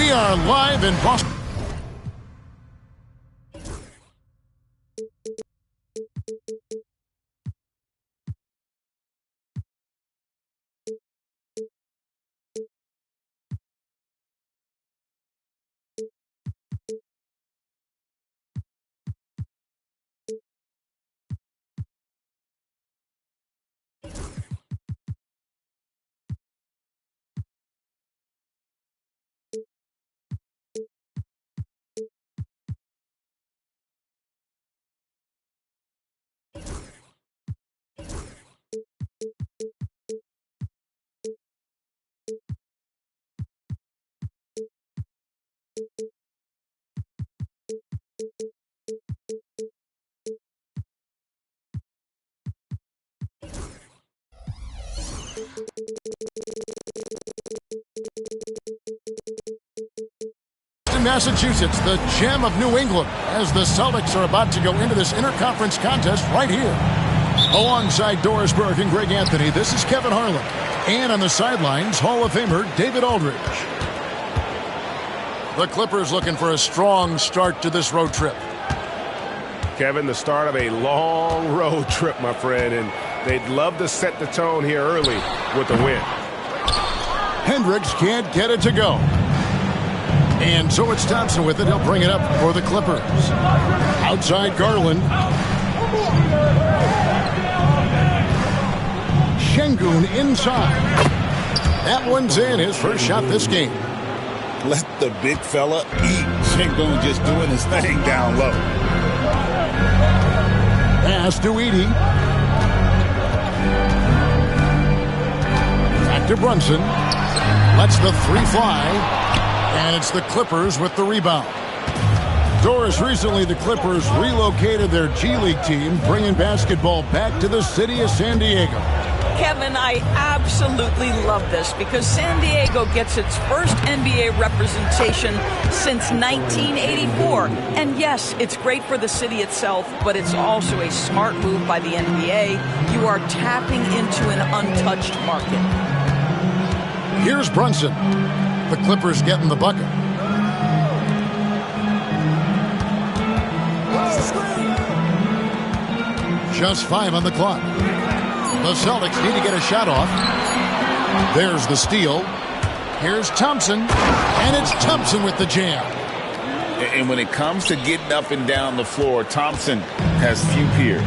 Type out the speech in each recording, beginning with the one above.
We are live in Boston. Massachusetts, the gem of New England, as the Celtics are about to go into this interconference contest right here. Alongside Doris Burke and Greg Anthony, this is Kevin Harlan. And on the sidelines, Hall of Famer David Aldridge. The Clippers looking for a strong start to this road trip. Kevin, the start of a long road trip, my friend, and they'd love to set the tone here early with a win. Hendricks can't get it to go. And so it's Thompson with it. He'll bring it up for the Clippers. Outside Garland. Şengün inside. That one's in. His first shot this game. Let the big fella eat. Şengün just doing his thing down low. Pass to Edey. Back to Brunson. Lets the three fly. And it's the Clippers with the rebound. Doris, recently the Clippers relocated their G League team, bringing basketball back to the city of San Diego. Kevin, I absolutely love this because San Diego gets its first NBA representation since 1984. And yes, it's great for the city itself, but it's also a smart move by the NBA. You are tapping into an untouched market. Here's Brunson. The Clippers getting the bucket. Just 5 on the clock. The Celtics need to get a shot off. There's the steal. Here's Thompson. And it's Thompson with the jam. And when it comes to getting up and down the floor, Thompson has few peers.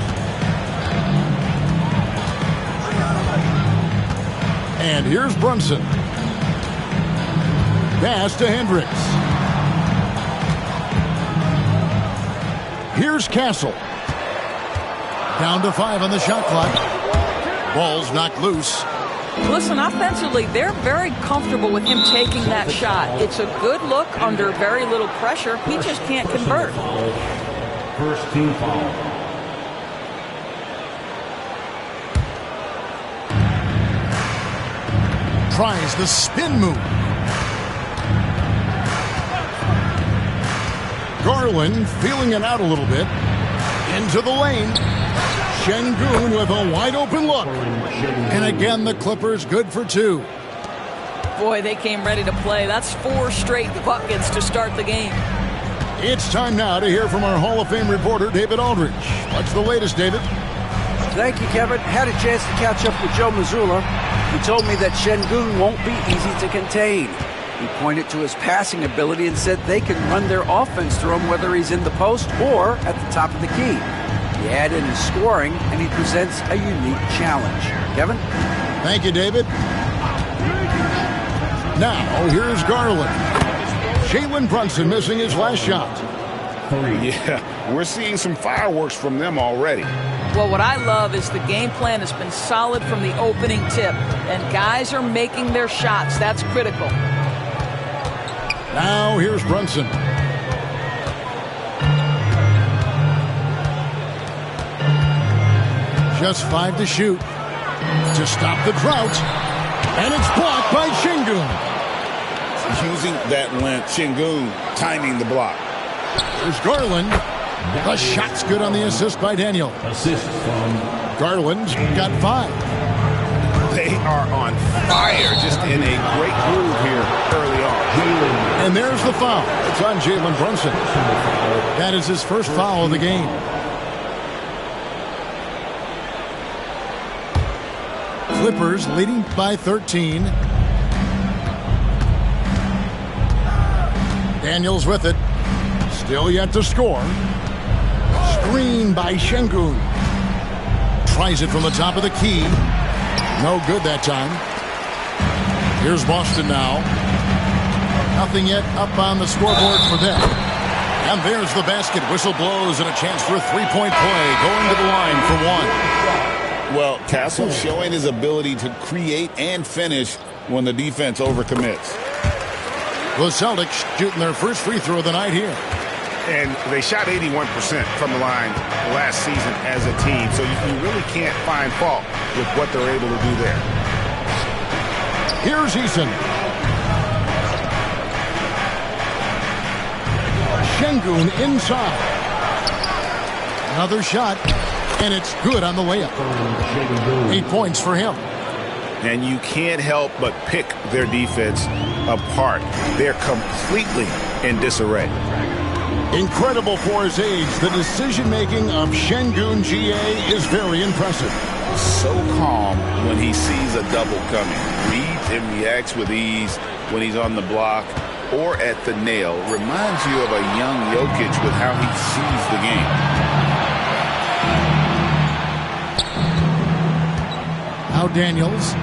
And here's Brunson. Pass to Hendricks. Here's Castle. Down to 5 on the shot clock. Ball's knocked loose. Listen, offensively, they're very comfortable with him taking that shot. It's a good look under very little pressure. He just can't convert. First team foul. Tries the spin move. Garland feeling it out a little bit. Into the lane. Şengün with a wide open look. And again, the Clippers good for 2. Boy, they came ready to play. That's 4 straight buckets to start the game. It's time now to hear from our Hall of Fame reporter, David Aldridge. What's the latest, David? Thank you, Kevin. Had a chance to catch up with Joe Mazzulla. He told me that Şengün won't be easy to contain. He pointed to his passing ability and said they can run their offense through him whether he's in the post or at the top of the key. He added his scoring, and he presents a unique challenge. Kevin? Thank you, David. Now, here's Garland. Jalen Brunson missing his last shot. Yeah, we're seeing some fireworks from them already. Well, what I love is the game plan has been solid from the opening tip, and guys are making their shots. That's critical. Now here's Brunson. Just 5 to shoot. To stop the drought. And it's blocked by Şengün. Using that length, Şengün timing the block. There's Garland. The shot's good on the assist by Daniel. Assist from Garland's got 5. They are on fire, just in a great groove here early on. And there's the foul. It's on Jalen Brunson. That is his first foul of the game. Clippers leading by 13. Daniels with it. Still yet to score. Screen by Şengün. Tries it from the top of the key. No good that time. Here's Boston now. Nothing yet up on the scoreboard for them. And there's the basket. Whistle blows and a chance for a three-point play. Going to the line for one. Well, Castle showing his ability to create and finish when the defense overcommits. The Celtics shooting their first free throw of the night here. And they shot 81% from the line last season as a team, so you really can't find fault with what they're able to do there. Here's Eason. Şengün inside. Another shot, and it's good on the layup. 8 points for him. And you can't help but pick their defense apart. They're completely in disarray. Incredible for his age. The decision-making of Şengün GA is very impressive. So calm when he sees a double coming. Reads and reacts with ease when he's on the block or at the nail. Reminds you of a young Jokic with how he sees the game. Now Daniels.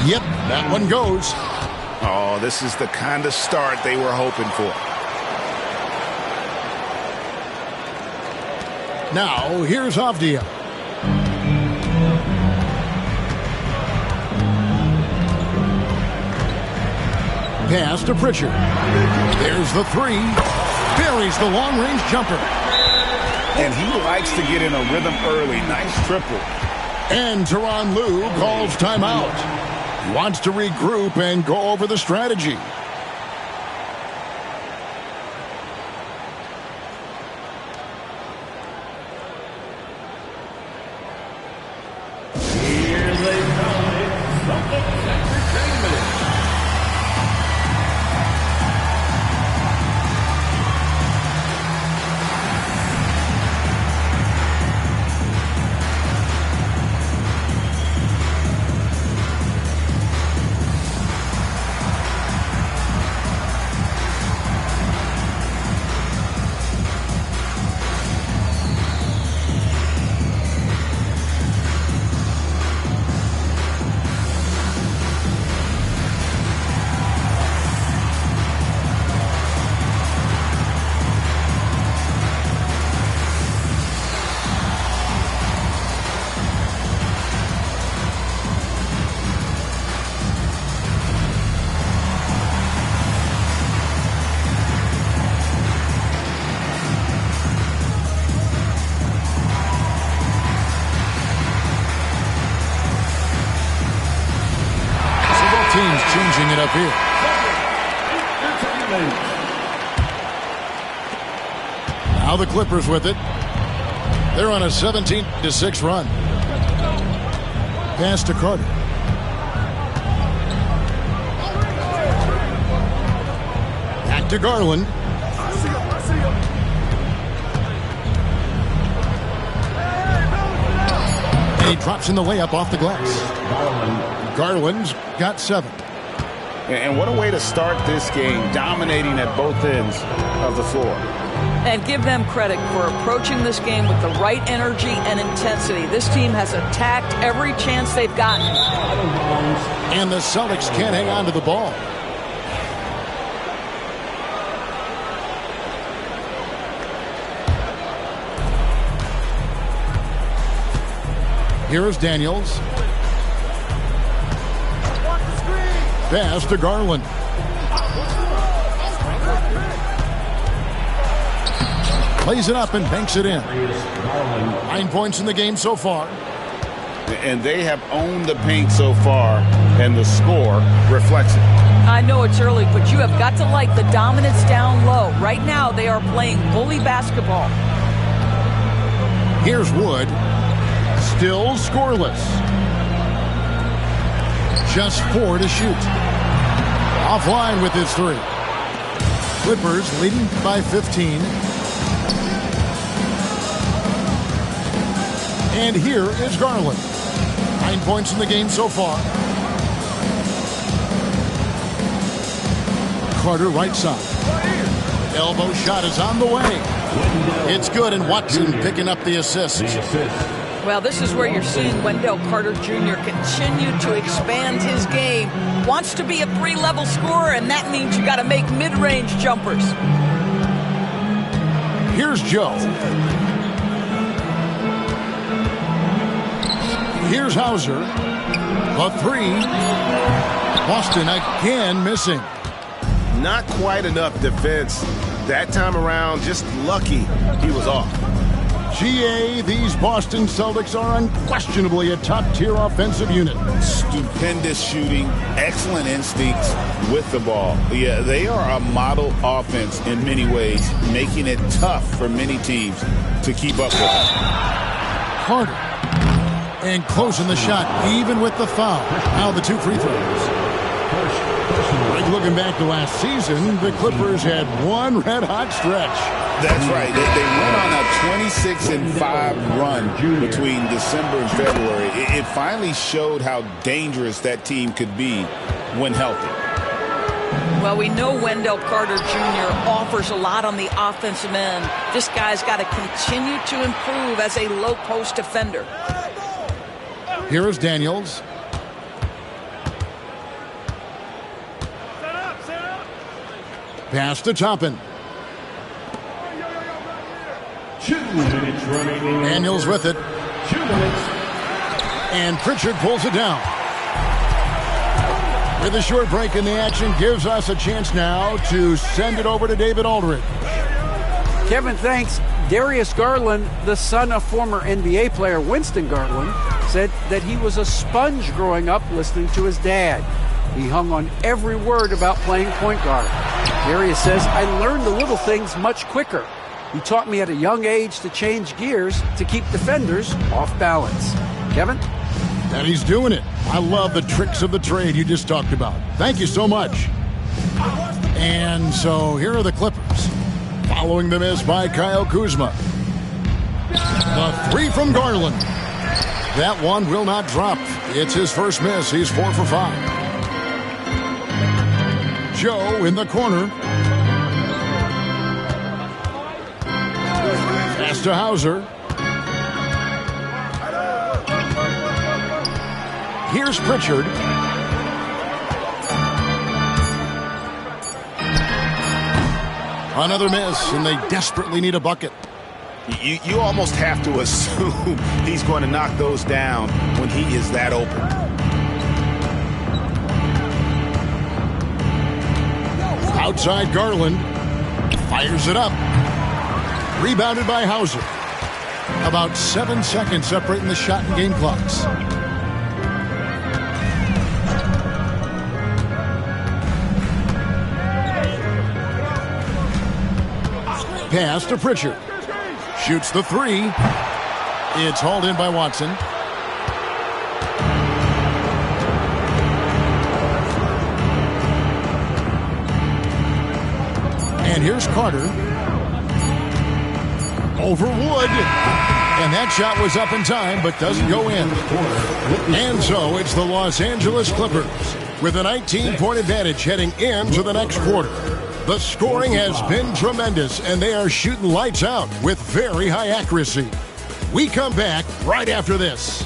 Yep, that one goes. Oh, this is the kind of start they were hoping for. Now, here's Avdia. Pass to Pritchard. There's the three. Buries the long-range jumper. And he likes to get in a rhythm early. Nice triple. And Tyronn Lue calls timeout. Wants to regroup and go over the strategy. Teams changing it up here. Now the Clippers with it. They're on a 17-6 run. Pass to Carter. Back to Garland. And he drops in the layup off the glass. Garland's got 7. And what a way to start this game, dominating at both ends of the floor. And give them credit for approaching this game with the right energy and intensity. This team has attacked every chance they've gotten. And the Celtics can't hang on to the ball. Here's Daniels. Pass to Garland. Plays it up and banks it in. 9 points in the game so far. And they have owned the paint so far, and the score reflects it. I know it's early, but you have got to like the dominance down low. Right now, they are playing bully basketball. Here's Wood. Still scoreless. Just 4 to shoot. Offline with his 3. Clippers leading by 15. And here is Garland. 9 points in the game so far. Carter right side. Elbow shot is on the way. It's good, and Watson picking up the assist. Well, this is where you're seeing Wendell Carter Jr. continue to expand his game. Wants to be a 3-level scorer, and that means you got to make mid-range jumpers. Here's Joe. Here's Hauser. A 3. Boston again missing. Not quite enough defense. That time around, just lucky he was off. GA, these Boston Celtics are unquestionably a top-tier offensive unit. Stupendous shooting, excellent instincts with the ball. Yeah, they are a model offense in many ways, making it tough for many teams to keep up with them. Carter. And closing the shot, even with the foul. Now the 2 free throws. Looking back to last season, the Clippers had one red-hot stretch. That's right. They went on a 26-5 run between December and February. It finally showed how dangerous that team could be when healthy. Well, we know Wendell Carter Jr. offers a lot on the offensive end. This guy's got to continue to improve as a low-post defender. Here is Daniels. Pass to Toppin. 2 minutes remaining. Daniels with it. 2 minutes. And Pritchard pulls it down. With a short break in the action, gives us a chance now to send it over to David Aldridge. Kevin, thanks. Darius Garland, the son of former NBA player Winston Garland, said that he was a sponge growing up listening to his dad. He hung on every word about playing point guard. Darius says, I learned the little things much quicker. He taught me at a young age to change gears to keep defenders off balance. Kevin? And he's doing it. I love the tricks of the trade you just talked about. Thank you so much. And so here are the Clippers. Following the miss by Kyle Kuzma. The 3 from Garland. That one will not drop. It's his first miss. He's 4 for 5. Joe in the corner. Pass to Hauser. Here's Pritchard. Another miss, and they desperately need a bucket. You almost have to assume he's going to knock those down when he is that open. Outside Garland. Fires it up. Rebounded by Hauser. About 7 seconds separating the shot and game clocks. Pass to Pritchard. Shoots the 3. It's hauled in by Watson. And here's Carter. Over Wood. And that shot was up in time, but doesn't go in. And so it's the Los Angeles Clippers with a 19-point advantage heading into the next quarter. The scoring has been tremendous, and they are shooting lights out with very high accuracy. We come back right after this.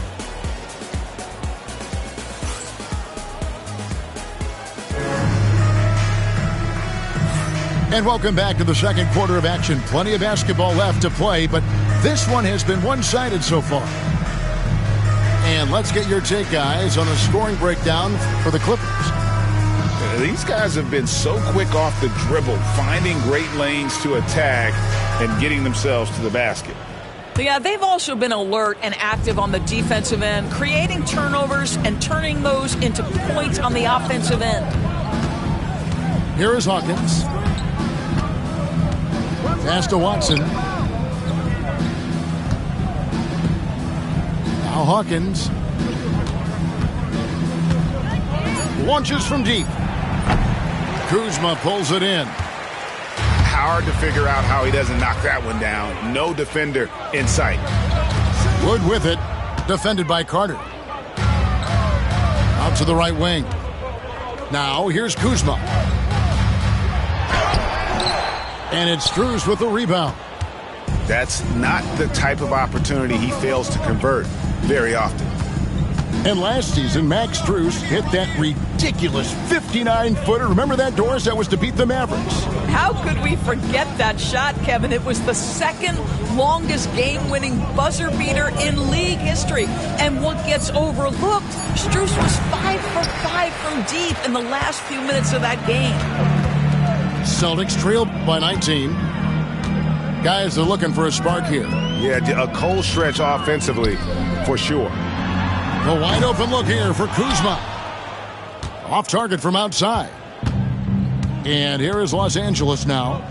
And welcome back to the second quarter of action. Plenty of basketball left to play, but this one has been one-sided so far. And let's get your take, guys, on the scoring breakdown for the Clippers. These guys have been so quick off the dribble, finding great lanes to attack and getting themselves to the basket. Yeah, they've also been alert and active on the defensive end, creating turnovers and turning those into points on the offensive end. Here is Hawkins. Pass to Watson. Now Hawkins. Launches from deep. Kuzma pulls it in. hard to figure out how he doesn't knock that one down. No defender in sight. Wood with it, defended by Carter. Out to the right wing. Now here's Kuzma. And it's Strus with the rebound. That's not the type of opportunity he fails to convert very often. And last season, Max Strus hit that ridiculous 59-footer. Remember that, Doris? That was to beat the Mavericks. How could we forget that shot, Kevin? It was the second longest game-winning buzzer beater in league history. And what gets overlooked, Strus was 5 for 5 from deep in the last few minutes of that game. Celtics trail by 19. Guys are looking for a spark here. Yeah, a cold stretch offensively, for sure. The wide open look here for Kuzma. Off target from outside. And here is Los Angeles now.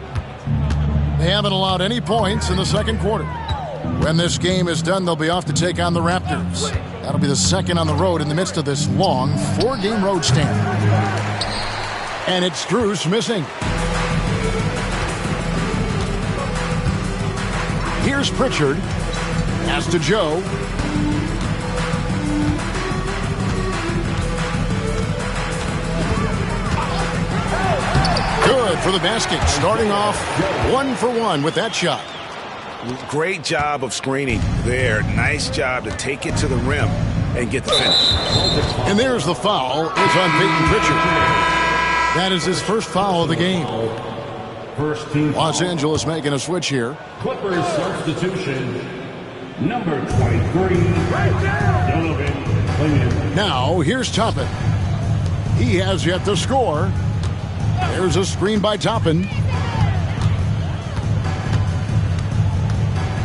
They haven't allowed any points in the second quarter. When this game is done, they'll be off to take on the Raptors. That'll be the second on the road in the midst of this long 4-game road stand. And it's Strus missing. Here's Pritchard. Pass to Joe. Good for the basket. Starting off 1 for 1 with that shot. Great job of screening there. Nice job to take it to the rim and get the finish. And there's the foul. It's on Peyton Pritchard. That is his first foul of the game. First team. Los Angeles making a switch here. Clippers substitution. Number 23. Donovan Clingan. Now here's Toppin. He has yet to score. There's a screen by Toppin.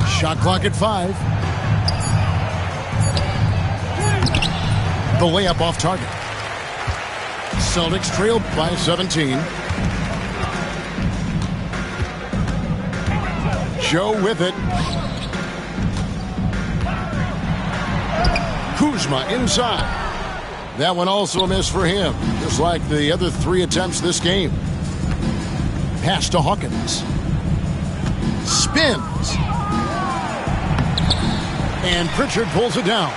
Shot clock at 5. The layup off target. Celtics trail by 17. Joe with it. Kuzma inside. That one also a miss for him, just like the other 3 attempts this game. Pass to Hawkins. Spins. And Pritchard pulls it down.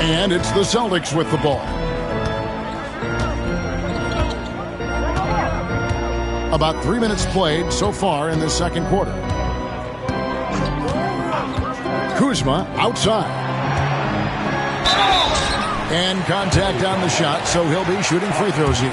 And it's the Celtics with the ball. About 3 minutes played so far in the second quarter. Kuzma outside. And contact on the shot, so he'll be shooting free throws here.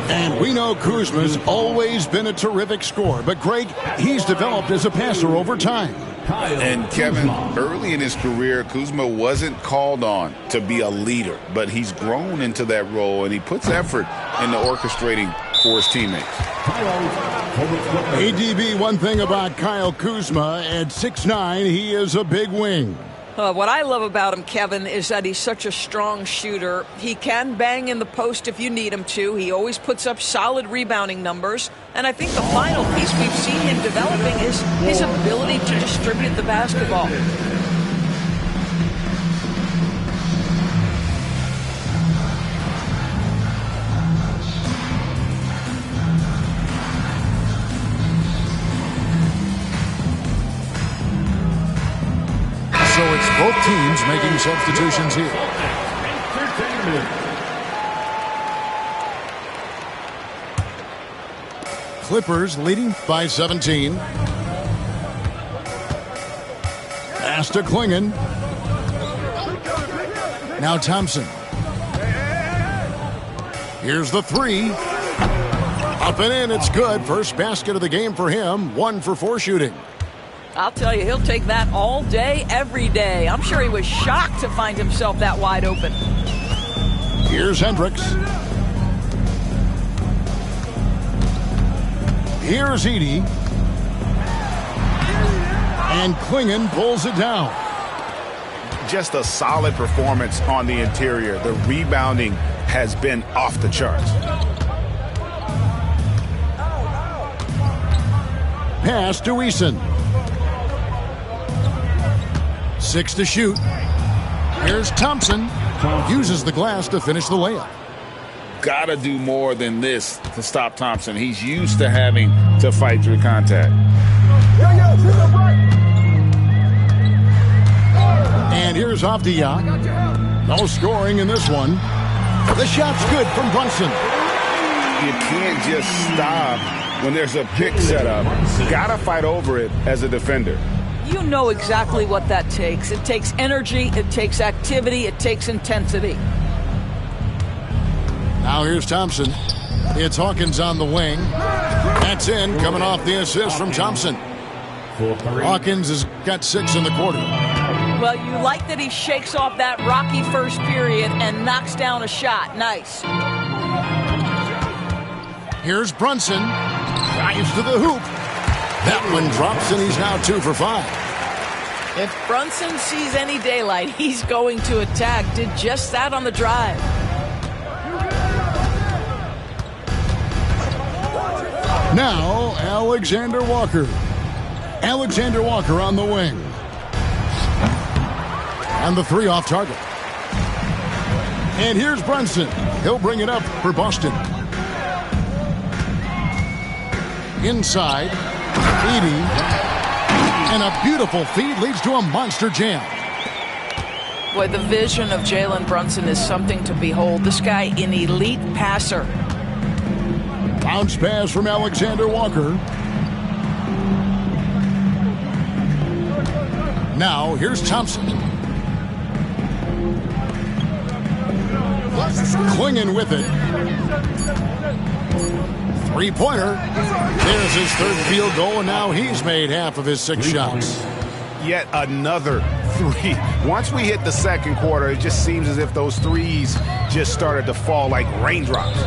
And we know Kuzma's always been a terrific scorer, but Greg, he's developed as a passer over time. And Kevin, early in his career, Kuzma wasn't called on to be a leader, but he's grown into that role, and he puts effort into orchestrating for his teammates. ADB, one thing about Kyle Kuzma, at 6'9", he is a big wing. What I love about him, Kevin, is that he's such a strong shooter. He can bang in the post if you need him to. He always puts up solid rebounding numbers. And I think the final piece we've seen him developing is his ability to distribute the basketball. So it's both teams making substitutions here. Clippers leading by 17. Pass to Clingan. Now Thompson. Here's the 3. Up and in, it's good. First basket of the game for him. 1 for 4 shooting. I'll tell you, he'll take that all day, every day. I'm sure he was shocked to find himself that wide open. Here's Hendricks. Here's Edey. And Clingan pulls it down. Just a solid performance on the interior. The rebounding has been off the charts. Pass to Eason. 6 to shoot. Here's Thompson. Uses the glass to finish the layup. got to do more than this to stop Thompson. He's used to having to fight through contact. And here's Avdia. No scoring in this one. The shot's good from Brunson. You can't just stop when there's a pick set up. Got to fight over it as a defender. You know exactly what that takes. It takes energy, it takes activity, it takes intensity. Now here's Thompson. It's Hawkins on the wing. That's in, coming off the assist from Thompson. Hawkins has got 6 in the quarter. Well, you like that he shakes off that rocky first period and knocks down a shot. Nice. Here's Brunson. Drives to the hoop. That one drops, and he's now 2 for 5. If Brunson sees any daylight, he's going to attack. Did just that on the drive. Now, Alexander Walker. Alexander Walker on the wing. And the 3 off target. And here's Brunson. He'll bring it up for Boston. Inside, Edey. And a beautiful feed leads to a monster jam. Boy, the vision of Jalen Brunson is something to behold. This guy, an elite passer. Bounce pass from Alexander Walker. Now, here's Thompson. Clinging with it. 3-pointer. There's his 3rd field goal, and now he's made half of his 6 shots. Yet another 3. Once we hit the second quarter, it just seems as if those threes just started to fall like raindrops.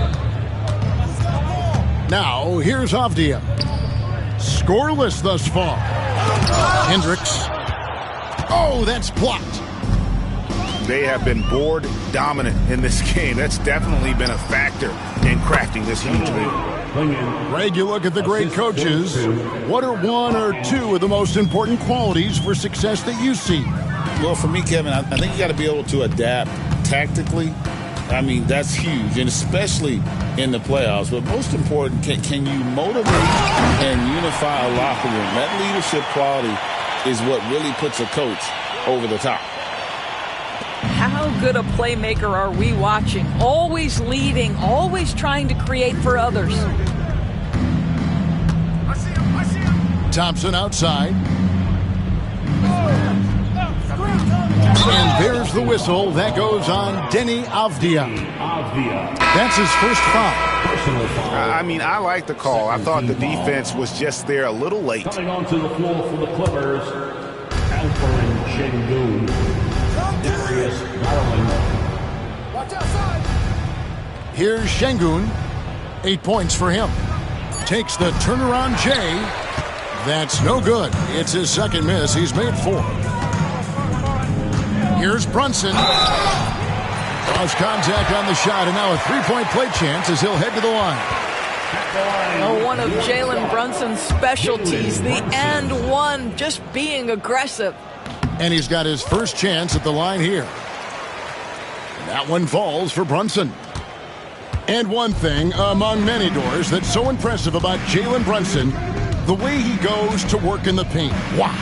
Now, here's Avdia. Scoreless thus far. Hendricks. Oh, that's blocked. They have been board dominant in this game. That's definitely been a factor in crafting this huge lead. Greg, you look at the great coaches. What are 1 or 2 of the most important qualities for success that you see? Well, for me, Kevin, I think you got to be able to adapt tactically. I mean, that's huge, and especially in the playoffs. But most important, can you motivate and unify a locker room? That leadership quality is what really puts a coach over the top. How good a playmaker are we watching? Always leading, always trying to create for others. Thompson outside. And there's the whistle. That goes on Denny Avdia. That's his first foul. I mean, I like the call. I thought the defense was just there a little late. Coming onto the floor for the Clippers, Alperen Şengün, Darius Garland. Here's Şengün. 8 points for him. Takes the turnaround J. That's no good. It's his 2nd miss. He's made 4. Here's Brunson. Lost contact on the shot, and now a 3-point play chance as he'll head to the line. Oh, one of Jalen Brunson's specialties, the and one, just being aggressive. And he's got his first chance at the line here. That one falls for Brunson. And one thing among many doors that's so impressive about Jalen Brunson, the way he goes to work in the paint. Wow.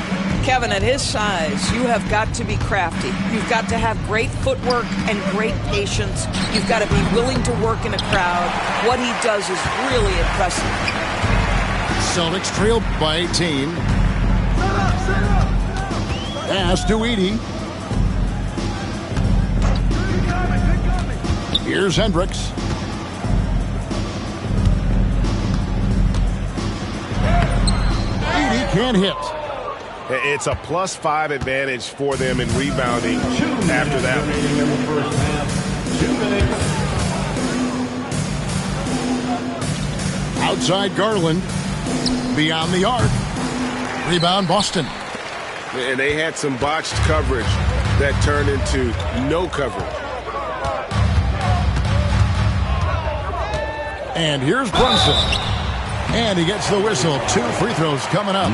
Kevin, at his size, you have got to be crafty. You've got to have great footwork and great patience. You've got to be willing to work in a crowd. What he does is really impressive. Celtics trail by 18. Pass to Edey. Here's Hendricks. Edey can't hit. It's a +5 advantage for them in rebounding after that. In the first half, 2 minutes. Outside Garland. Beyond the arc. Rebound Boston. And they had some botched coverage that turned into no coverage. And here's Brunson. And he gets the whistle. 2 free throws coming up.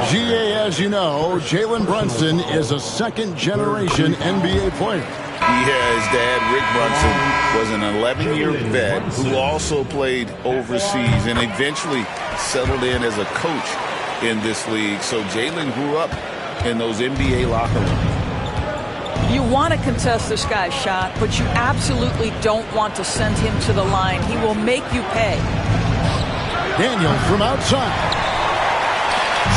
GA, as you know, Jalen Brunson is a second-generation NBA player. Yeah, his dad, Rick Brunson, was an 11-year vet who also played overseas and eventually settled in as a coach in this league. So Jalen grew up in those NBA locker rooms. You want to contest this guy's shot, but you absolutely don't want to send him to the line. He will make you pay. Daniel from outside.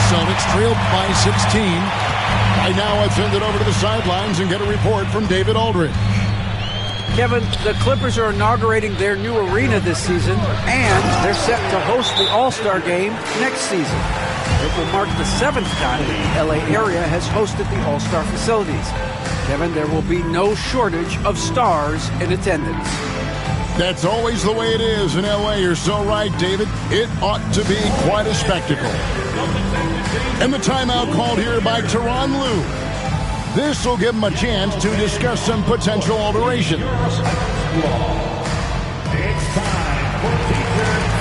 Celtics trailed by 16. Right now, I send it over to the sidelines and get a report from David Aldridge. Kevin, the Clippers are inaugurating their new arena this season, and they're set to host the All-Star Game next season. It will mark the 7th time that the LA area has hosted the All-Star facilities. Kevin, there will be no shortage of stars in attendance. That's always the way it is in LA. You're so right, David. It ought to be quite a spectacle. And the timeout called here by Tyronn Lue. This will give him a chance to discuss some potential alterations. It's time for defense.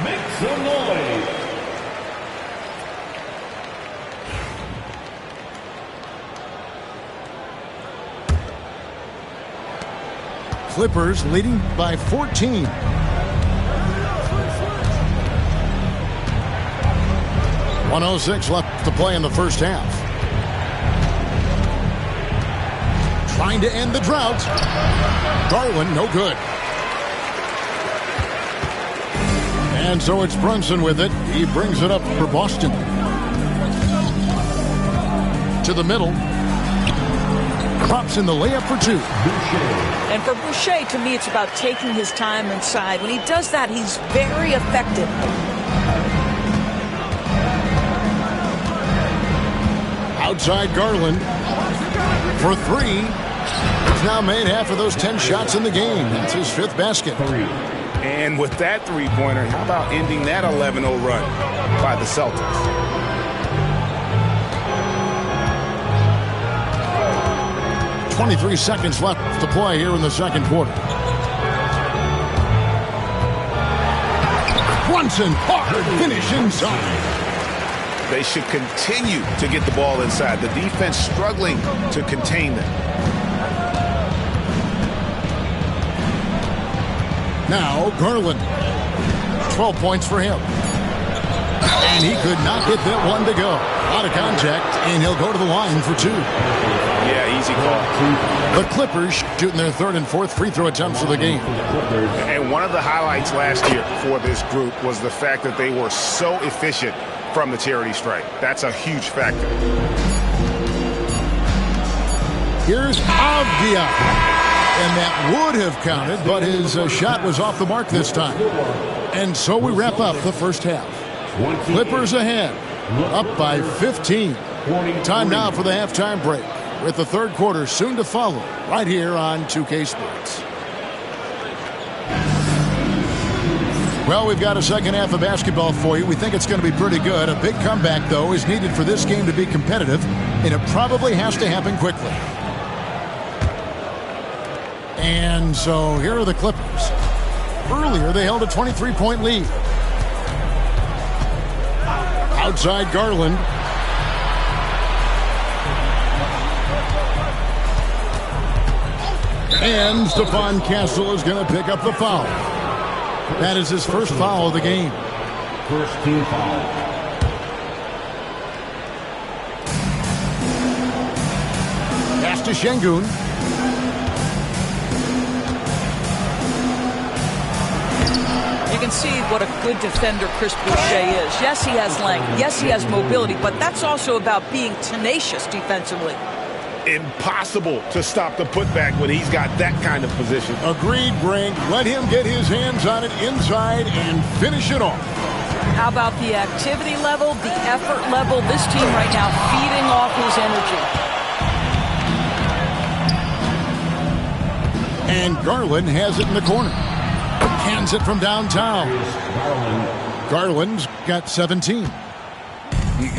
Make some noise. Clippers leading by 14. .106 left to play in the first half. Trying to end the drought. Garland, no good. And so it's Brunson with it. He brings it up for Boston. To the middle. Drops in the layup for two. And for Boucher, to me, it's about taking his time inside. When he does that, he's very effective. Outside Garland for three. He's now made half of those 10 shots in the game. That's his fifth basket. And with that three-pointer, how about ending that 11-0 run by the Celtics? .23 seconds left to play here in the second quarter. Brunson, hard finish inside. They should continue to get the ball inside. The defense struggling to contain them. Now Garland. 12 points for him. And he could not get that one to go. Out of contact, and he'll go to the line for two. Yeah, easy call. The Clippers shooting their third and fourth free throw attempts of the game. And one of the highlights last year for this group was the fact that they were so efficient from the charity stripe. That's a huge factor. Here's Avdia. And that would have counted, but his shot was off the mark this time. And so we wrap up the first half. Clippers ahead, up by 15. Time now for the halftime break, with the third quarter soon to follow, right here on 2K Sports. Well, we've got a second half of basketball for you. We think it's going to be pretty good. A big comeback, though, is needed for this game to be competitive, and it probably has to happen quickly. And so here are the Clippers. Earlier, they held a 23-point lead. Outside Garland. And Stephon Castle is going to pick up the foul. That is his first foul of the game. First team foul. Pass to Şengün. You can see what a good defender Chris Boucher is. Yes, he has length. Yes, he has mobility, but that's also about being tenacious defensively. Impossible to stop the putback when he's got that kind of position. Agreed, Greg. Let him get his hands on it inside and finish it off. How about the activity level, the effort level? This team right now feeding off his energy. And Garland has it in the corner. Hands it from downtown. Garland's got 17.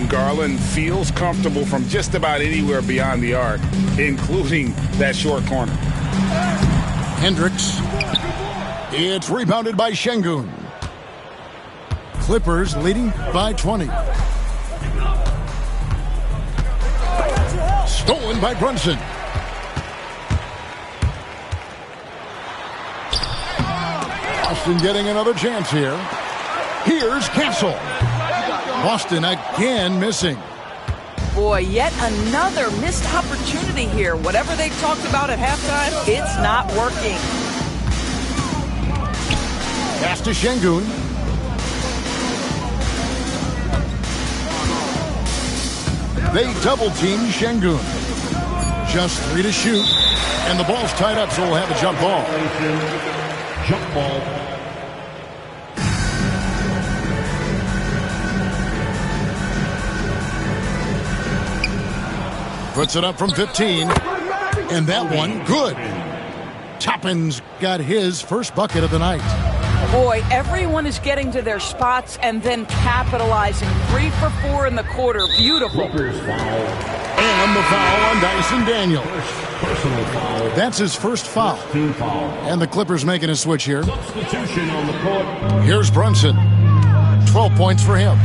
Garland feels comfortable from just about anywhere beyond the arc, including that short corner. Hendricks. It's rebounded by Şengün. Clippers leading by 20. Stolen by Brunson. Boston getting another chance here. Here's Castle. Boston again missing. Boy, yet another missed opportunity here. Whatever they talked about at halftime, it's not working. Pass to Şengün. They double-team Şengün. Just 3 to shoot. And the ball's tied up, so we'll have a jump ball. Jump ball. Puts it up from 15. And that one, good. Toppin's got his first bucket of the night. Boy, everyone is getting to their spots and then capitalizing. 3 for 4 in the quarter. Beautiful. And the foul on Dyson Daniels. Personal foul. That's his first foul. Team foul. And the Clippers making a switch here. Substitution on the court. Here's Brunson. 12 points for him.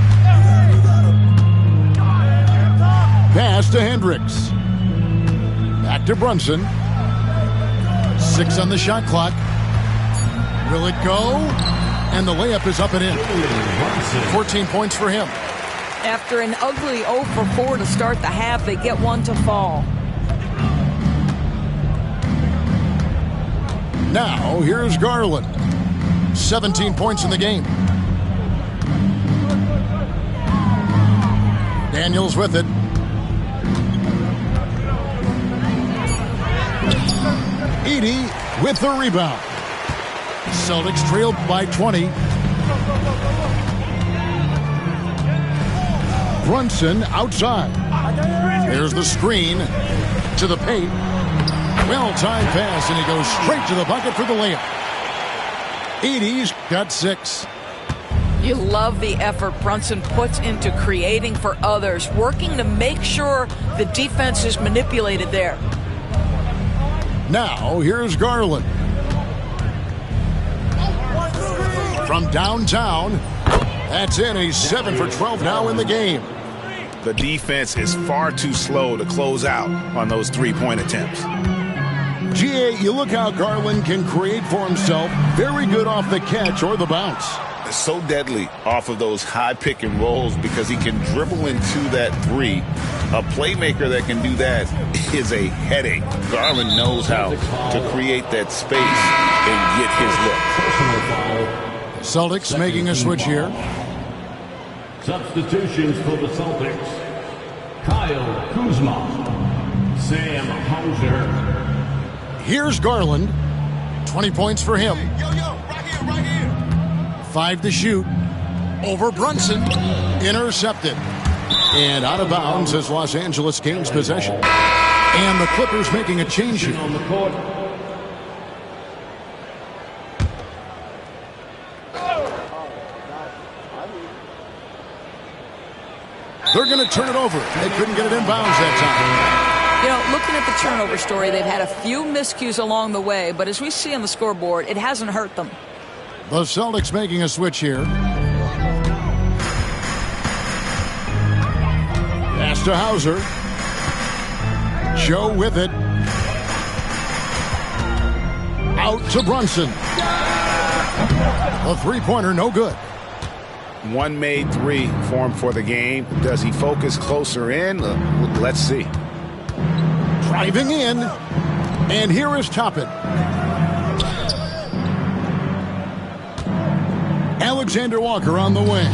Pass to Hendricks. Back to Brunson. 6 on the shot clock. Will it go? And the layup is up and in. 14 points for him. After an ugly 0 for 4 to start the half, they get one to fall. Now, here's Garland. 17 points in the game. Daniels with it. Edey with the rebound. Celtics trailed by 20. Brunson outside. There's the screen to the paint. Well-timed pass, and he goes straight to the bucket for the layup. Edey's got 6. You love the effort Brunson puts into creating for others, working to make sure the defense is manipulated there. Now, here's Garland. From downtown, that's in. He's 7 for 12 now in the game. The defense is far too slow to close out on those three-point attempts. GA, you look how Garland can create for himself. Very good off the catch or the bounce. So deadly off of those high pick and rolls because he can dribble into that three. A playmaker that can do that is a headache. Garland knows how to create that space and get his look. Celtics making a switch here. Substitutions for the Celtics. Kyle Kuzma. Sam Hauser. Here's Garland. 20 points for him. Right here. 5 to shoot. Over Brunson. Intercepted. And out of bounds as Los Angeles gains possession. And the Clippers making a change here. On the court. They're going to turn it over. They couldn't get it in bounds that time. You know, looking at the turnover story, they've had a few miscues along the way, but as we see on the scoreboard, it hasn't hurt them. The Celtics making a switch here. Pass to Hauser. Joe with it. Out to Brunson. A three-pointer, no good. One made three for him for the game. Does he focus closer in? Let's see. Driving in. And here is Toppin. Alexander Walker on the wing.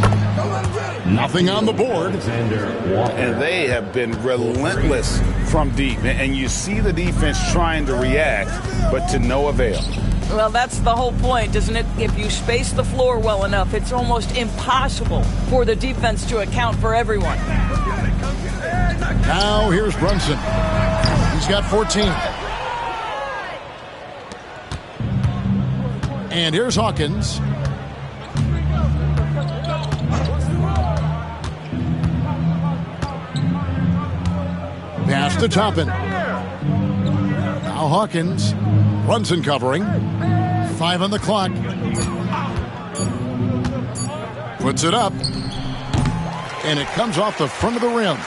Nothing on the board. And they have been relentless from deep. And you see the defense trying to react, but to no avail. Well, that's the whole point, isn't it? If you space the floor well enough, it's almost impossible for the defense to account for everyone. Now here's Brunson. He's got 14. And here's Hawkins. Pass to Toppin. Now Hawkins. Brunson covering. 5 on the clock. Puts it up. And it comes off the front of the rim.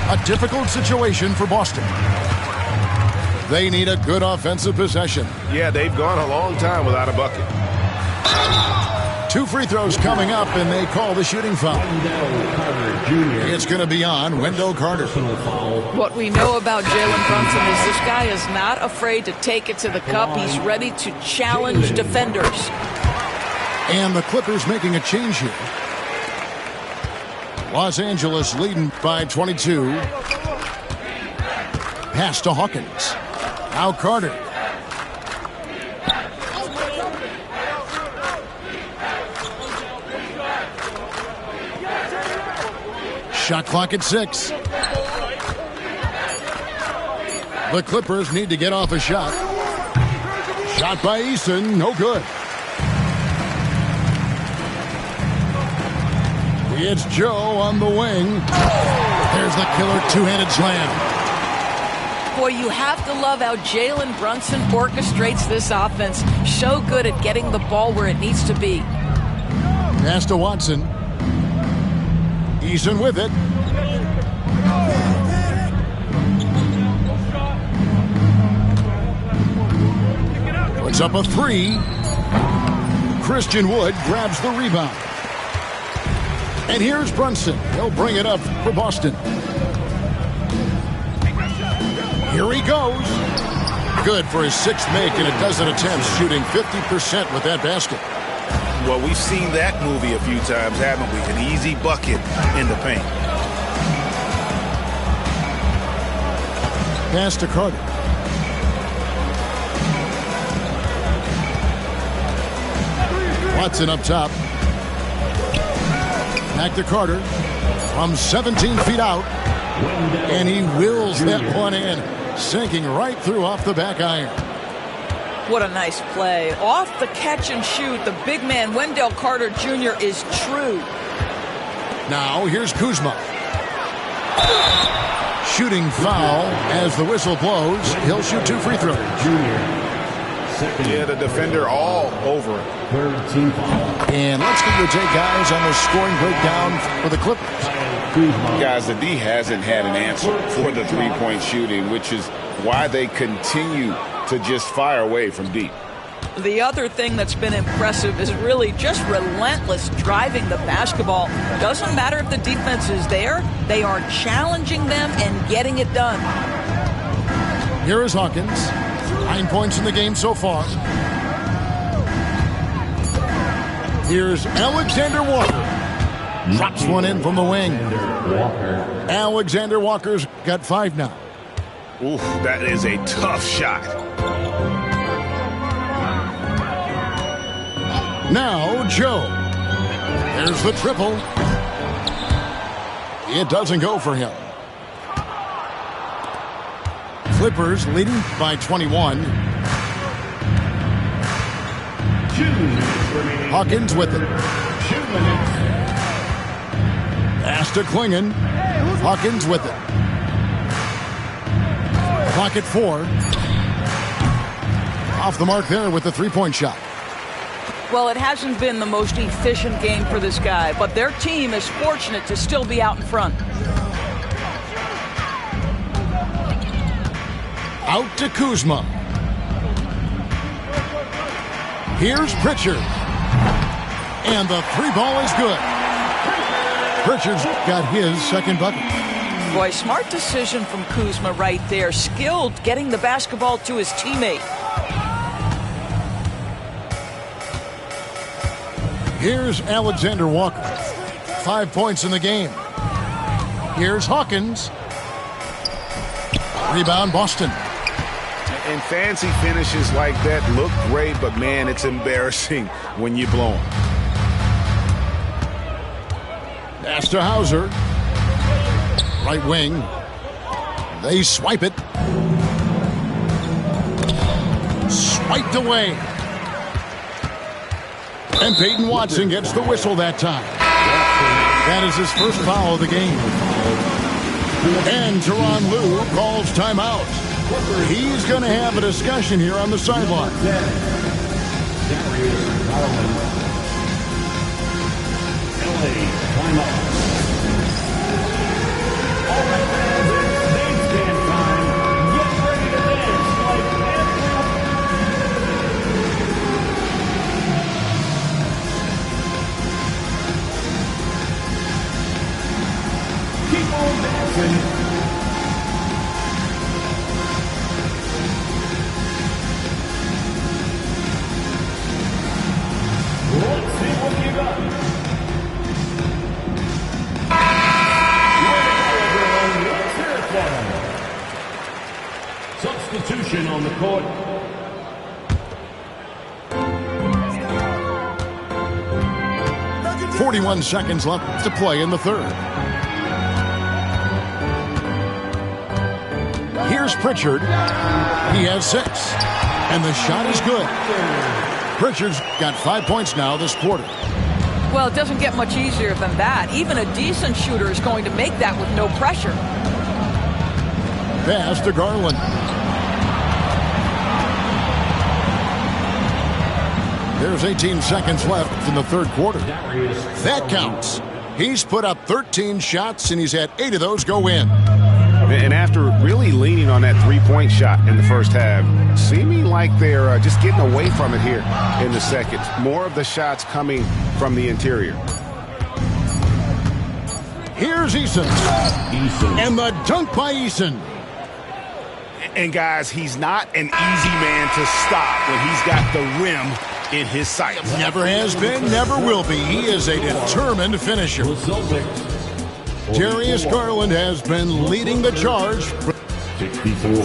A difficult situation for Boston. They need a good offensive possession. Yeah, they've gone a long time without a bucket. 2 free throws coming up, and they call the shooting foul. It's going to be on Wendell Carter. What we know about Jalen Brunson is this guy is not afraid to take it to the cup. He's ready to challenge defenders. And the Clippers making a change here. Los Angeles leading by 22. Pass to Hawkins. Now Carter. Shot clock at 6. The Clippers need to get off a shot. Shot by Eason, no good. It's Joe on the wing. There's the killer two-handed slam. Boy, you have to love how Jalen Brunson orchestrates this offense. So good at getting the ball where it needs to be. Pass to Watson. Eason with it. Puts up a 3. Christian Wood grabs the rebound. And here's Brunson. He'll bring it up for Boston. Here he goes. Good for his 6th make in a dozen attempts, shooting 50% with that basket. Well, we've seen that movie a few times, haven't we? An easy bucket in the paint. Pass to Carter. Watson up top. Back to Carter from 17 feet out. And he wills that one in, sinking right through off the back iron. What a nice play. Off the catch and shoot, the big man Wendell Carter Jr. is true. Now here's Kuzma. Shooting foul as the whistle blows. He'll shoot 2 free throws. Yeah, the defender all over it. And let's get your take, guys, on the scoring breakdown for the Clippers. Guys, the D hasn't had an answer for the three-point shooting, which is why they continue to just fire away from deep. The other thing that's been impressive is really just relentless driving the basketball. Doesn't matter if the defense is there, they are challenging them and getting it done. Here is Hawkins. 9 points in the game so far. Here's Alexander Walker. Drops one in from the wing. Alexander Walker's got 5 now. Ooh, that is a tough shot. Now Joe. There's the triple. It doesn't go for him. Clippers leading by 21. Hawkins with it. Pass to Klingon. Hawkins with it. Clock at 4. Off the mark there with the 3-point shot. Well, it hasn't been the most efficient game for this guy, but their team is fortunate to still be out in front. Out to Kuzma. Here's Pritchard. And the 3 ball is good. Pritchard's got his second bucket. Boy, smart decision from Kuzma right there. Skilled getting the basketball to his teammate. Here's Alexander Walker. 5 points in the game. Here's Hawkins. Rebound, Boston. And fancy finishes like that look great, but man, it's embarrassing when you blow them. Pass to Hauser. Right wing. They swipe it. Swiped away. And Peyton Watson gets the whistle that time. That is his first foul of the game. And Tyronn Lue calls timeout. He's going to have a discussion here on the sideline. All right, fans, it's dance can time. Get ready to dance like keep on dancing. Let's see what you got. Substitution on the court. .41 seconds left to play in the third. Here's Pritchard. He has 6. And the shot is good. Pritchard's got 5 points now this quarter. Well, it doesn't get much easier than that. Even a decent shooter is going to make that with no pressure. Pass to Garland. There's 18 seconds left in the third quarter. That counts. He's put up 13 shots, and he's had 8 of those go in. And after really leaning on that three-point shot in the first half, seeming like they're just getting away from it here in the second. More of the shots coming from the interior. Here's Eason. And the dunk by Eason. And guys, he's not an easy man to stop when he's got the rim in his sights. Never has been, never will be. He is a determined finisher. Darius Garland has been leading the charge. 64.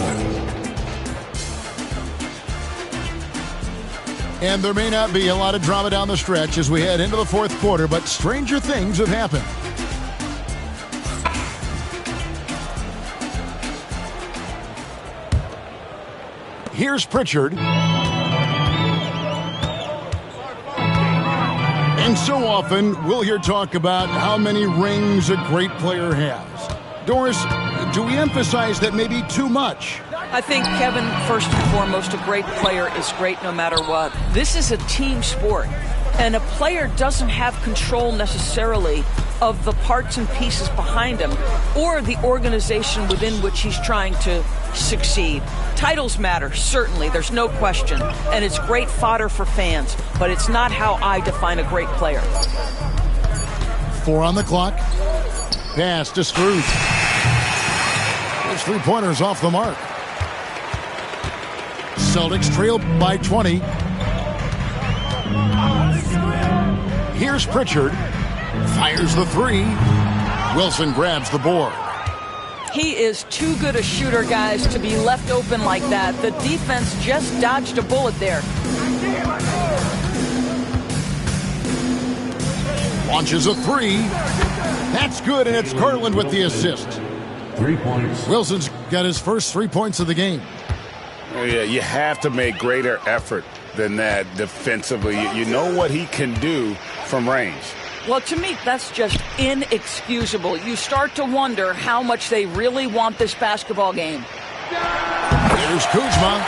And there may not be a lot of drama down the stretch as we head into the fourth quarter, but stranger things have happened. Here's Pritchard. And so often, we'll hear talk about how many rings a great player has. Doris, do we emphasize that maybe too much? I think, Kevin, first and foremost, a great player is great no matter what. This is a team sport, and a player doesn't have control necessarily of the parts and pieces behind him or the organization within which he's trying to succeed. Titles matter, certainly, there's no question, and it's great fodder for fans, but it's not how I define a great player. 4 on the clock. Pass to Strus. His three-pointers off the mark. Celtics trail by 20. Here's Pritchard. Fires the 3. Wilson grabs the board. He is too good a shooter, guys, to be left open like that. The defense just dodged a bullet there. Launches a 3. That's good, and it's Garland with the assist. 3 points. Wilson's got his first 3 points of the game. Oh, yeah, you have to make greater effort than that defensively. You know what he can do from range. Well, to me, that's just inexcusable. You start to wonder how much they really want this basketball game. Here's Kuzma.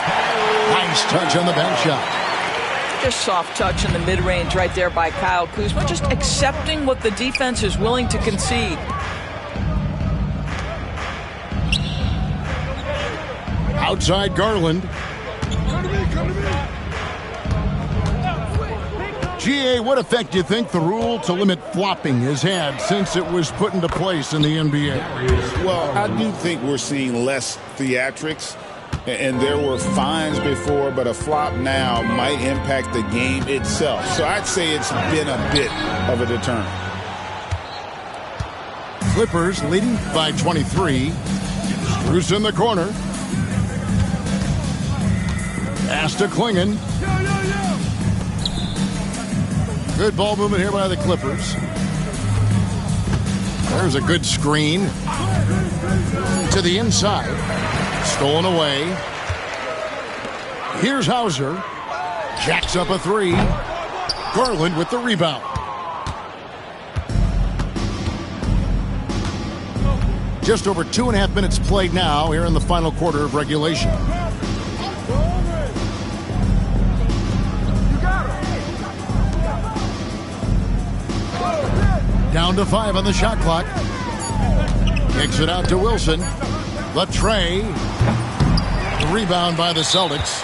Nice touch on the bank shot. Just soft touch in the mid-range right there by Kyle Kuzma. Just accepting what the defense is willing to concede. Outside Garland. GA, what effect do you think the rule to limit flopping has had since it was put into place in the NBA? Well, I do think we're seeing less theatrics, and there were fines before, but a flop now might impact the game itself. So I'd say it's been a bit of a deterrent. Clippers leading by 23. Bruce in the corner. Pass to Klingon. Good ball movement here by the Clippers. There's a good screen. To the inside. Stolen away. Here's Hauser. Jacks up a three. Garland with the rebound. Just over 2.5 minutes played now here in the final quarter of regulation. Down to 5 on the shot clock. Kicks it out to Wilson. The tray. Rebound by the Celtics.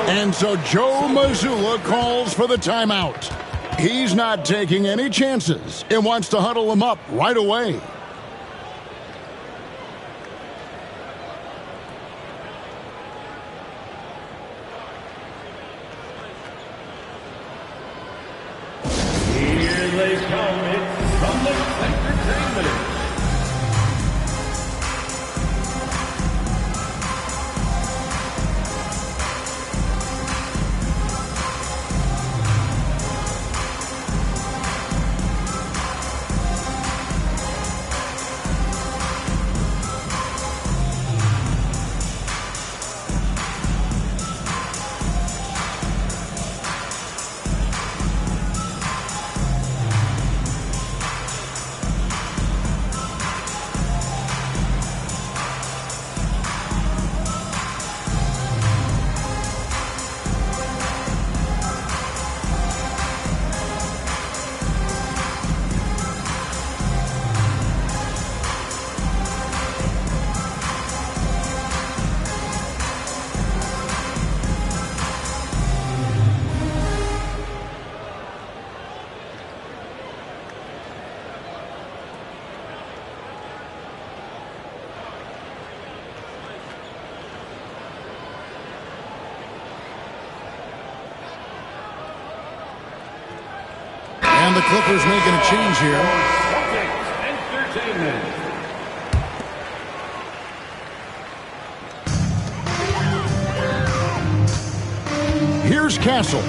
And so Joe Mazzulla calls for the timeout. He's not taking any chances and wants to huddle them up right away. Here they come. It's Celtics Entertainment. And the Clippers making a change here. Celtics Entertainment. Here's Castle.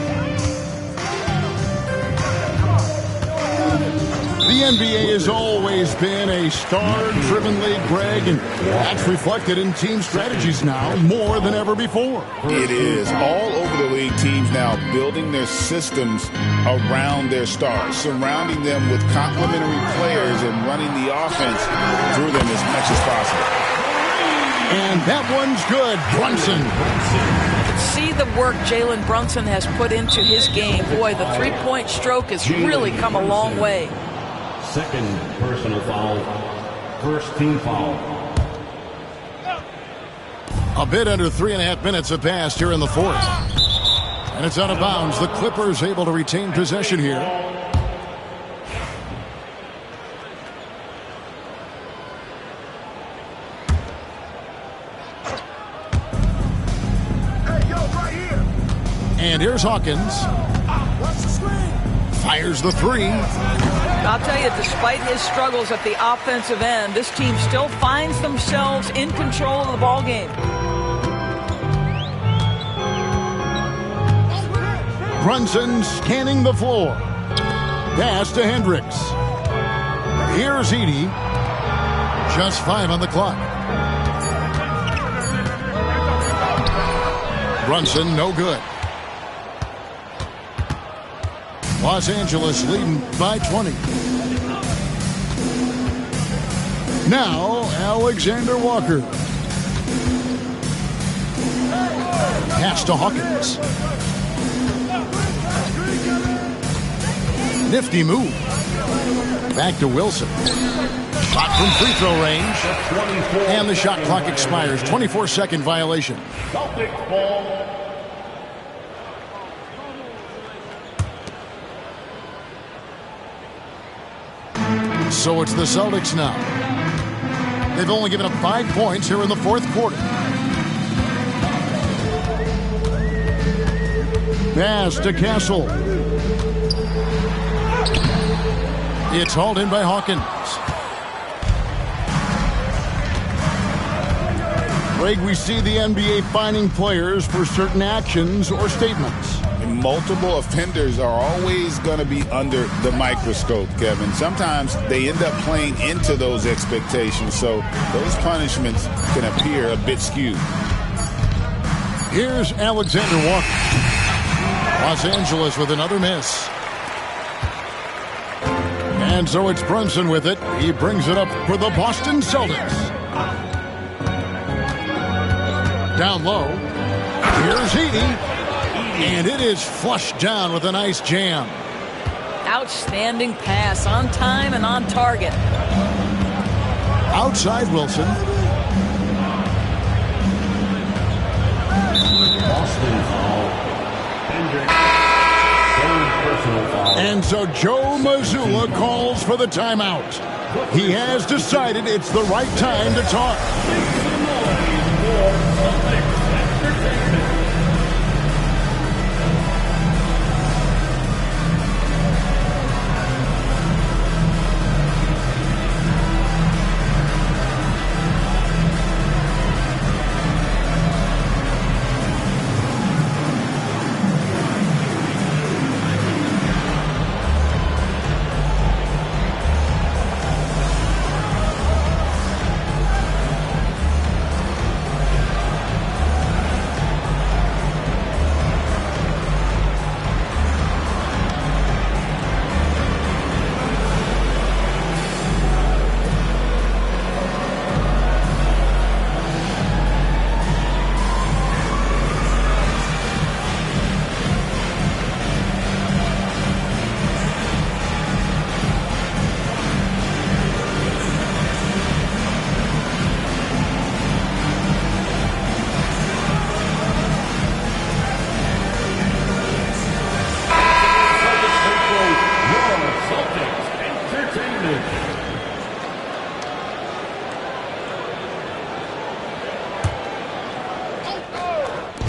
The NBA has always been a star-driven league, Greg, and that's reflected in team strategies now more than ever before. It is. All over the league, teams now building their systems around their stars, surrounding them with complementary players and running the offense through them as much as possible. And that one's good. Brunson. See the work Jalen Brunson has put into his game. Boy, the three-point stroke has really come a long way. Second personal foul. First team foul. A bit under 3.5 minutes have passed here in the fourth. And it's out of bounds. The Clippers able to retain possession here. And here's Hawkins. Fires the three. I'll tell you, despite his struggles at the offensive end, this team still finds themselves in control of the ball game. Brunson scanning the floor. Pass to Hendricks. Here's Edey. Just 5 on the clock. Brunson, no good. Los Angeles leading by 20. Now, Alexander Walker. Pass to Hawkins. Nifty move. Back to Wilson. Shot from free throw range. And the shot clock expires. 24-second violation. Celtics ball. So it's the Celtics now. They've only given up 5 points here in the fourth quarter. Pass to Castle. It's hauled in by Hawkins. Greg, we see the NBA fining players for certain actions or statements. Multiple offenders are always going to be under the microscope, Kevin. Sometimes they end up playing into those expectations, so those punishments can appear a bit skewed. Here's Alexander Walker. Los Angeles with another miss. And so it's Brunson with it. He brings it up for the Boston Celtics. Down low. Here's Edey. And it is flushed down with a nice jam. Outstanding pass, on time and on target. Outside Wilson. Boston foul. Hendricks. Third personal foul. And so Joe Mazzulla calls for the timeout. He has decided it's the right time to talk.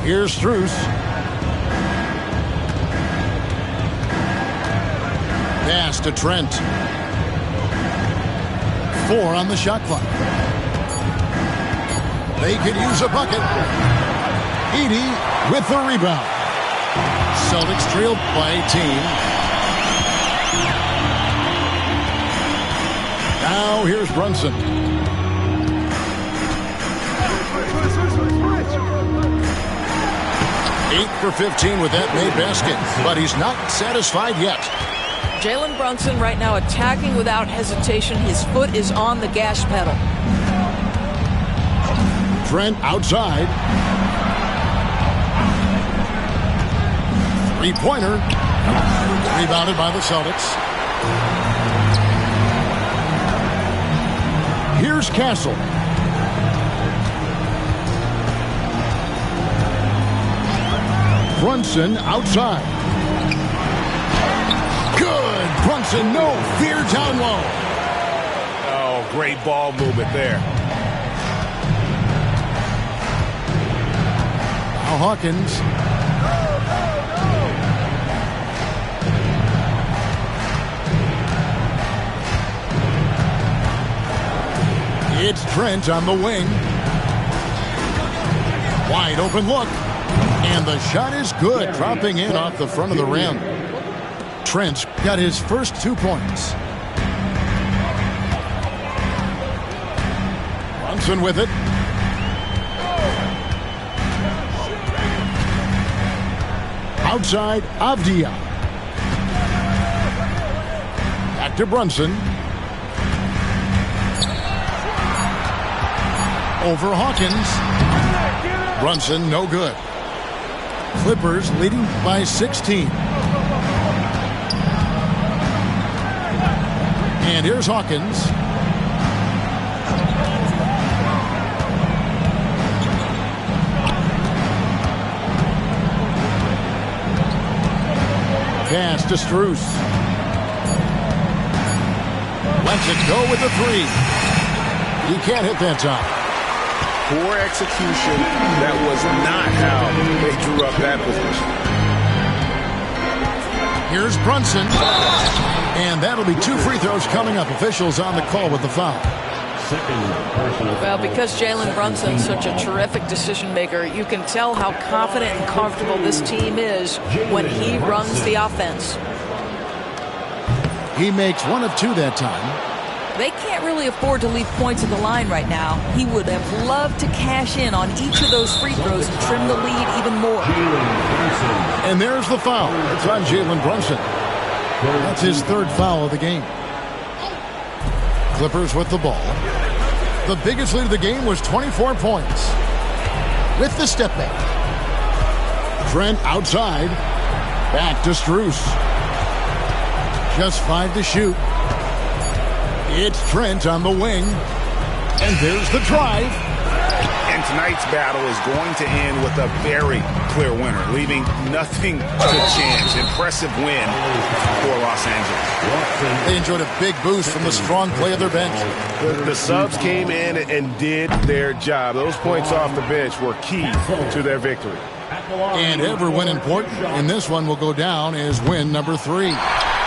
Here's Strus. Pass to Trent. 4 on the shot clock. They could use a bucket. Edey with the rebound. Celtics trail by 18. Now here's Brunson. 8 for 15 with that made basket, but he's not satisfied yet. Jalen Brunson right now attacking without hesitation. His foot is on the gas pedal. Trent outside. Three-pointer. Rebounded by the Celtics. Here's Castle. Brunson outside. Good. Brunson, no fear down low. Oh, great ball movement there. Now Hawkins. It's Trent on the wing. Wide open look. And the shot is good, dropping in off the front of the rim. Trent's got his first 2 points. Brunson with it. Outside, Avdia. Back to Brunson. Over Hawkins. Brunson, no good. Clippers leading by 16. And here's Hawkins. Pass to Strus. to go with the three. He can't hit that time. Poor execution. That was not how they drew up that position. Here's Brunson. And that'll be 2 free throws coming up. Officials on the call with the foul. Well, because Jalen Brunson's such a terrific decision maker, you can tell how confident and comfortable this team is when he runs the offense. He makes 1 of 2 that time. They can't really afford to leave points at the line right now. He would have loved to cash in on each of those free throws and trim the lead even more. And there's the foul. It's on Jalen Brunson. That's his 3rd foul of the game. Clippers with the ball. The biggest lead of the game was 24 points. With the step back. Trent outside. Back to Strus. Just 5 to shoot. It's Trent on the wing. And there's the drive. And tonight's battle is going to end with a very clear winner, leaving nothing to chance. Impressive win for Los Angeles. They enjoyed a big boost from the strong play of their bench. The subs came in and did their job. Those points off the bench were key to their victory. And every win important. And this one will go down as win number 3.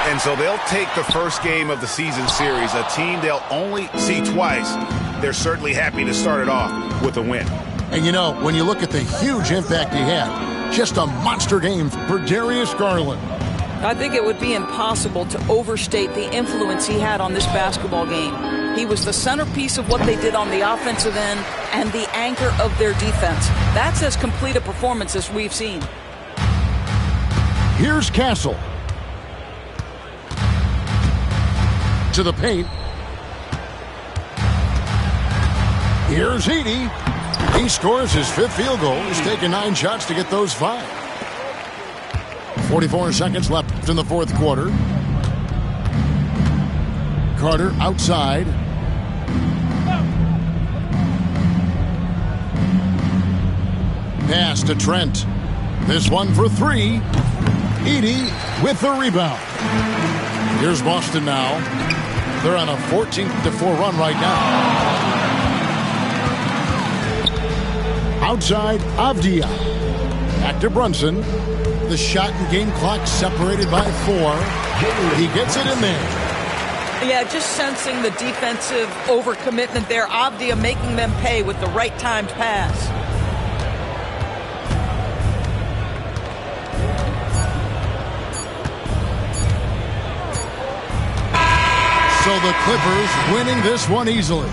And so they'll take the first game of the season series, a team they'll only see twice. They're certainly happy to start it off with a win. And you know, when you look at the huge impact he had, just a monster game for Darius Garland. I think it would be impossible to overstate the influence he had on this basketball game. He was the centerpiece of what they did on the offensive end and the anchor of their defense. That's as complete a performance as we've seen. Here's Castle. To the paint. Here's Edey. He scores his 5th field goal. He's taken 9 shots to get those 5. 44 seconds left in the 4th quarter. Carter outside. Pass to Trent. This one for 3. Edey with the rebound. Here's Boston now. They're on a 14-4 run right now. Outside, Avdia. Back to Brunson. The shot and game clock separated by 4. He gets it in there. Yeah, just sensing the defensive overcommitment there. Avdia making them pay with the right timed pass. So the Clippers winning this one easily.